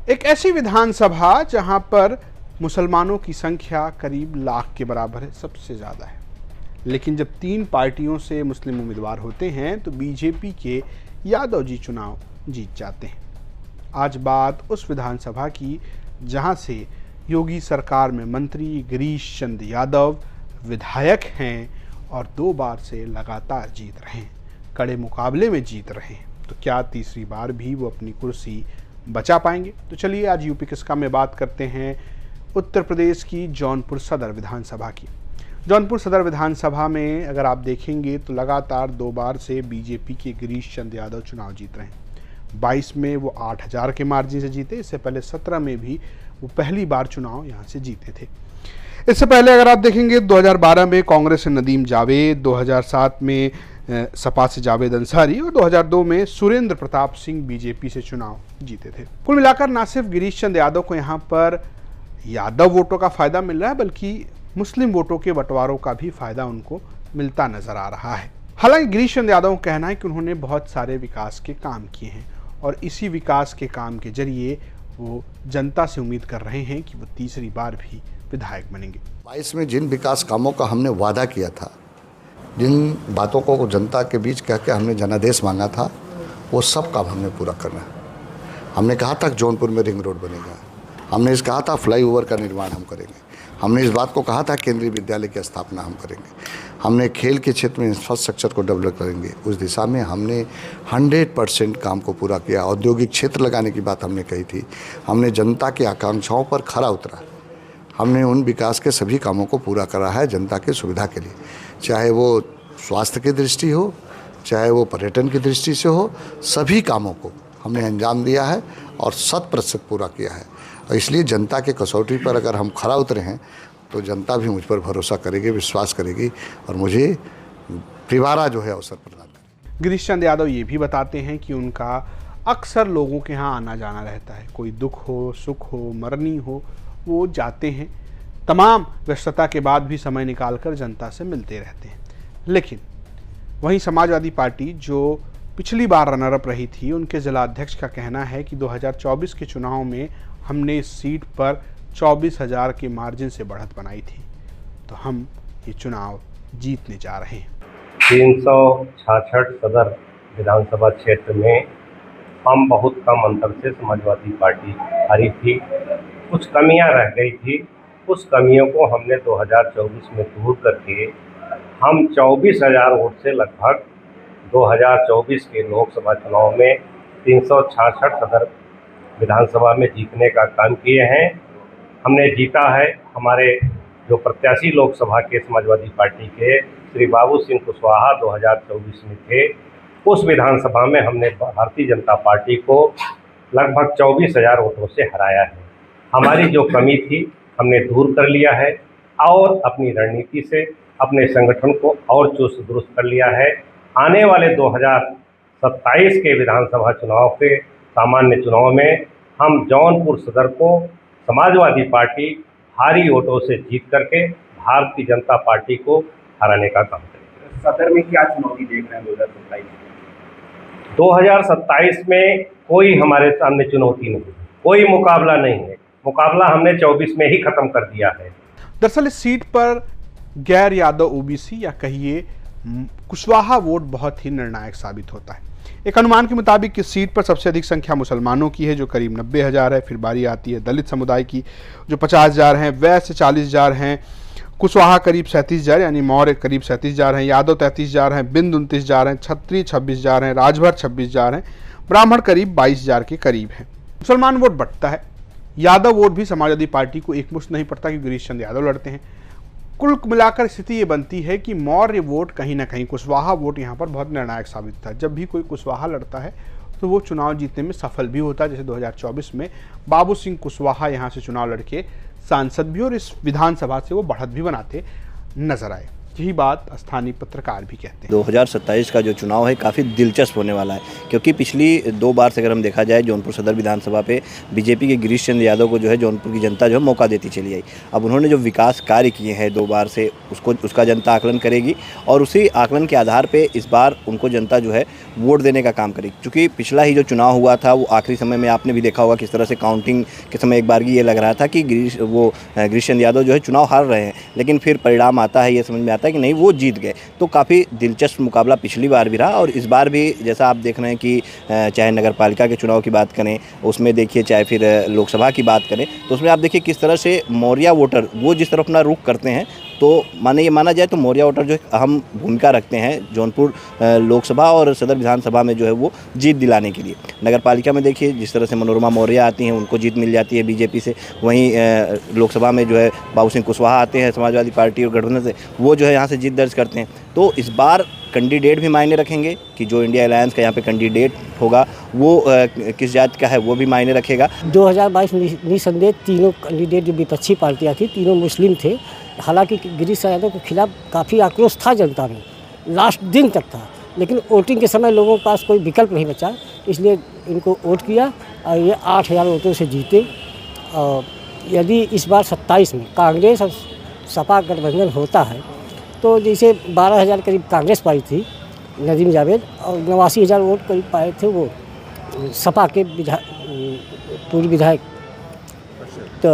एक ऐसी विधानसभा जहां पर मुसलमानों की संख्या करीब लाख के बराबर है, सबसे ज़्यादा है। लेकिन जब 3 पार्टियों से मुस्लिम उम्मीदवार होते हैं तो बीजेपी के यादव जी चुनाव जीत जाते हैं। आज बात उस विधानसभा की जहां से योगी सरकार में मंत्री गिरीश चंद्र यादव विधायक हैं और 2 बार से लगातार जीत रहे हैं, कड़े मुकाबले में जीत रहे हैं। तो क्या तीसरी बार भी वो अपनी कुर्सी बचा पाएंगे? तो चलिए आज यूपी किसका में बात करते हैं उत्तर प्रदेश की जौनपुर सदर विधानसभा की। जौनपुर सदर विधानसभा में अगर आप देखेंगे तो लगातार 2 बार से बीजेपी के गिरीश चंद्र यादव चुनाव जीत रहे हैं। 22 में वो 8000 के मार्जिन से जीते। इससे पहले 17 में भी वो पहली बार चुनाव यहाँ से जीते थे। इससे पहले अगर आप देखेंगे 2012 में कांग्रेस से नदीम जावेद, 2007 में सपा से जावेद अंसारी और 2002 में सुरेंद्र प्रताप सिंह बीजेपी से चुनाव जीते थे। कुल मिलाकर न सिर्फ गिरीश चंद्र यादव को यहाँ पर यादव वोटों का फायदा मिल रहा है, बल्कि मुस्लिम वोटों के बंटवारों का भी फायदा उनको मिलता नजर आ रहा है। हालांकि गिरीश चंद्र यादव का कहना है कि उन्होंने बहुत सारे विकास के काम किए हैं और इसी विकास के काम के जरिए वो जनता से उम्मीद कर रहे हैं कि वो तीसरी बार भी विधायक बनेंगे। 22 में जिन विकास कामों का हमने वादा किया था, जिन बातों को जनता के बीच कह के हमने जनादेश मांगा था, वो सब काम हमने पूरा करना है। हमने कहा था कि जौनपुर में रिंग रोड बनेगा, हमने कहा था फ्लाईओवर का निर्माण हम करेंगे, हमने इस बात को कहा था केंद्रीय विद्यालय की स्थापना हम करेंगे, हमने खेल के क्षेत्र में इंफ्रास्ट्रक्चर को डेवलप करेंगे। उस दिशा में हमने 100% काम को पूरा किया। औद्योगिक क्षेत्र लगाने की बात हमने कही थी, हमने जनता की आकांक्षाओं पर खरा उतरा। हमने उन विकास के सभी कामों को पूरा करा है जनता की सुविधा के लिए, चाहे वो स्वास्थ्य की दृष्टि हो, चाहे वो पर्यटन की दृष्टि से हो, सभी कामों को हमने अंजाम दिया है और 100% पूरा किया है। और इसलिए जनता के कसौटी पर अगर हम खरा उतरे हैं तो जनता भी मुझ पर भरोसा करेगी, विश्वास करेगी और मुझे दोबारा जो है अवसर प्रदान करेगी। गिरीश चंद्र यादव ये भी बताते हैं कि उनका अक्सर लोगों के यहाँ आना जाना रहता है। कोई दुख हो, सुख हो, मरनी हो, वो जाते हैं। तमाम व्यस्तता के बाद भी समय निकालकर जनता से मिलते रहते हैं। लेकिन वहीं समाजवादी पार्टी जो पिछली बार रनर अप रही थी, उनके जिला अध्यक्ष का कहना है कि 2024 के चुनाव में हमने इस सीट पर 24,000 के मार्जिन से बढ़त बनाई थी, तो हम ये चुनाव जीतने जा रहे हैं। 366 सदर विधानसभा क्षेत्र में हम बहुत कम अंतर से समाजवादी पार्टी हारी थी। कुछ कमियां रह गई थी, उस कमियों को हमने 2024 में दूर करके हम 24,000 वोट से लगभग 2024 के लोकसभा चुनाव में 366 सदर विधानसभा में जीतने का काम किए हैं। हमने जीता है। हमारे जो प्रत्याशी लोकसभा के समाजवादी पार्टी के श्री बाबू सिंह कुशवाहा 2024 में थे, उस विधानसभा में हमने भारतीय जनता पार्टी को लगभग 24,000 वोटों से हराया है। हमारी जो कमी थी हमने दूर कर लिया है और अपनी रणनीति से अपने संगठन को और चुस्त दुरुस्त कर लिया है। आने वाले 2027 के विधानसभा चुनाव के सामान्य चुनाव में हम जौनपुर सदर को समाजवादी पार्टी भारी वोटों से जीत करके भारतीय जनता पार्टी को हराने का काम करेंगे। सदर में क्या चुनौती देख रहे हैं 2027 में? 2027 में कोई हमारे सामने चुनौती नहीं, कोई मुकाबला नहीं है। मुकाबला हमने 24 में ही खत्म कर दिया है। दरअसल इस सीट पर गैर यादव ओबीसी या कहिए कुशवाहा वोट बहुत ही निर्णायक साबित होता है। एक अनुमान के मुताबिक इस सीट पर सबसे अधिक संख्या मुसलमानों की है जो करीब 90,000 है। फिर बारी आती है दलित समुदाय की जो 50,000 हैं, वैश्य 40,000 हैं, कुशवाहा करीब 37,000 यानी मौर्य करीब 37,000 हैं, यादव 33,000 हैं, बिंद 29,000 हैं, क्षत्रिय 26,000 हैं, राजभर 26,000 हैं, ब्राह्मण करीब 22,000 के करीब हैं। मुसलमान वोट बढ़ता है, यादव वोट भी समाजवादी पार्टी को एकमुश्त नहीं पड़ता कि गिरीश चंद्र यादव लड़ते हैं। कुल मिलाकर स्थिति ये बनती है कि मौर्य वोट कहीं ना कहीं, कुशवाहा वोट यहाँ पर बहुत निर्णायक साबित था। जब भी कोई कुशवाहा लड़ता है तो वो चुनाव जीतने में सफल भी होता है। जैसे 2024 में बाबू सिंह कुशवाहा यहाँ से चुनाव लड़के सांसद भी और इस विधानसभा से वो बढ़त भी बनाते नजर आए। यही बात स्थानीय पत्रकार भी कहते हैं। 2027 का जो चुनाव है काफ़ी दिलचस्प होने वाला है, क्योंकि पिछली 2 बार से अगर हम देखा जाए जौनपुर सदर विधानसभा पे बीजेपी के गिरीश चंद्र यादव को जो है जौनपुर की जनता जो है मौका देती चली आई। अब उन्होंने जो विकास कार्य किए हैं 2 बार से उसका जनता आकलन करेगी और उसी आकलन के आधार पर इस बार उनको जनता जो है वोट देने का काम करेगी। क्योंकि पिछला ही जो चुनाव हुआ था वो आखिरी समय में आपने भी देखा होगा किस तरह से काउंटिंग के समय एक बार ये लग रहा था कि गिरीश चंद्र यादव जो है चुनाव हार रहे हैं, लेकिन फिर परिणाम आता है, ये समझ में आता है कि नहीं वो जीत गए। तो काफ़ी दिलचस्प मुकाबला पिछली बार भी रहा और इस बार भी जैसा आप देख रहे हैं कि चाहे नगर पालिका के चुनाव की बात करें उसमें देखिए, चाहे फिर लोकसभा की बात करें तो उसमें आप देखिए किस तरह से मौर्या वोटर वो जिस तरफ अपना रुख करते हैं, तो माना जाए तो मौर्या वोटर जो अहम भूमिका रखते हैं जौनपुर लोकसभा और सदर विधानसभा में जो है वो जीत दिलाने के लिए। नगर पालिका में देखिए जिस तरह से मनोरमा मौर्य आती हैं उनको जीत मिल जाती है बीजेपी से, वहीं लोकसभा में जो है बाबू सिंह कुशवाहा आते हैं समाजवादी पार्टी और गठबंधन से, वो जो है यहाँ से जीत दर्ज करते हैं। तो इस बार कैंडिडेट भी मायने रखेंगे कि जो इंडिया अलायंस का यहाँ पे कैंडिडेट होगा वो किस जाति का है वो भी मायने रखेगा। 2022 निसंदेह तीनों कैंडिडेट जो विपक्षी पार्टियाँ थी तीनों मुस्लिम थे। हालांकि गिरीश यादव के खिलाफ काफ़ी आक्रोश था जनता में, लास्ट दिन तक था, लेकिन वोटिंग के समय लोगों के पास कोई विकल्प नहीं बचा, इसलिए इनको वोट किया और ये 8000 वोटों से जीते। और यदि इस बार 27 में कांग्रेस और सपा गठबंधन होता है तो जैसे 12000 करीब कांग्रेस पाई थी नदीम जावेद और 89,000 वोट करीब पाए थे वो सपा के पूर्व विधायक। तो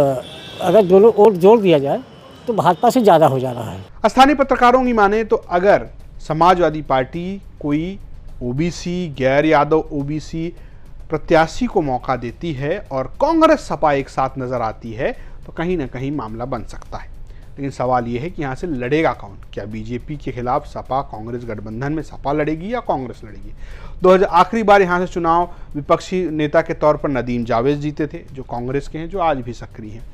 अगर दोनों वोट जोड़ दिया जाए तो भाजपा से ज़्यादा हो जा रहा है। स्थानीय पत्रकारों की माने तो अगर समाजवादी पार्टी कोई ओबीसी गैर यादव ओबीसी प्रत्याशी को मौका देती है और कांग्रेस सपा एक साथ नजर आती है तो कहीं ना कहीं मामला बन सकता है। लेकिन सवाल यह है कि यहाँ से लड़ेगा कौन? क्या बीजेपी के खिलाफ सपा कांग्रेस गठबंधन में सपा लड़ेगी या कांग्रेस लड़ेगी? आखिरी बार यहाँ से चुनाव विपक्षी नेता के तौर पर नदीम जावेद जीते थे जो कांग्रेस के हैं, जो आज भी सक्रिय हैं।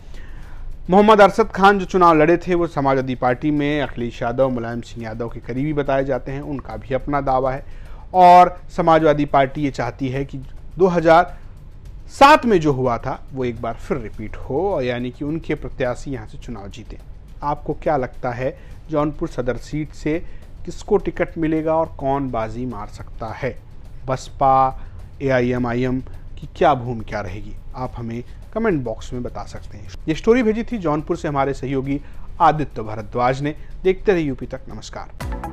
मोहम्मद अरशद खान जो चुनाव लड़े थे वो समाजवादी पार्टी में अखिलेश यादव मुलायम सिंह यादव के करीबी बताए जाते हैं, उनका भी अपना दावा है। और समाजवादी पार्टी ये चाहती है कि 2007 में जो हुआ था वो एक बार फिर रिपीट हो, यानी कि उनके प्रत्याशी यहाँ से चुनाव जीते। आपको क्या लगता है जौनपुर सदर सीट से किसको टिकट मिलेगा और कौन बाजी मार सकता है? बसपा AIM की क्या भूमिका रहेगी? आप हमें कमेंट बॉक्स में बता सकते हैं। ये स्टोरी भेजी थी जौनपुर से हमारे सहयोगी आदित्य भारद्वाज ने। देखते रहिए यूपी तक। नमस्कार।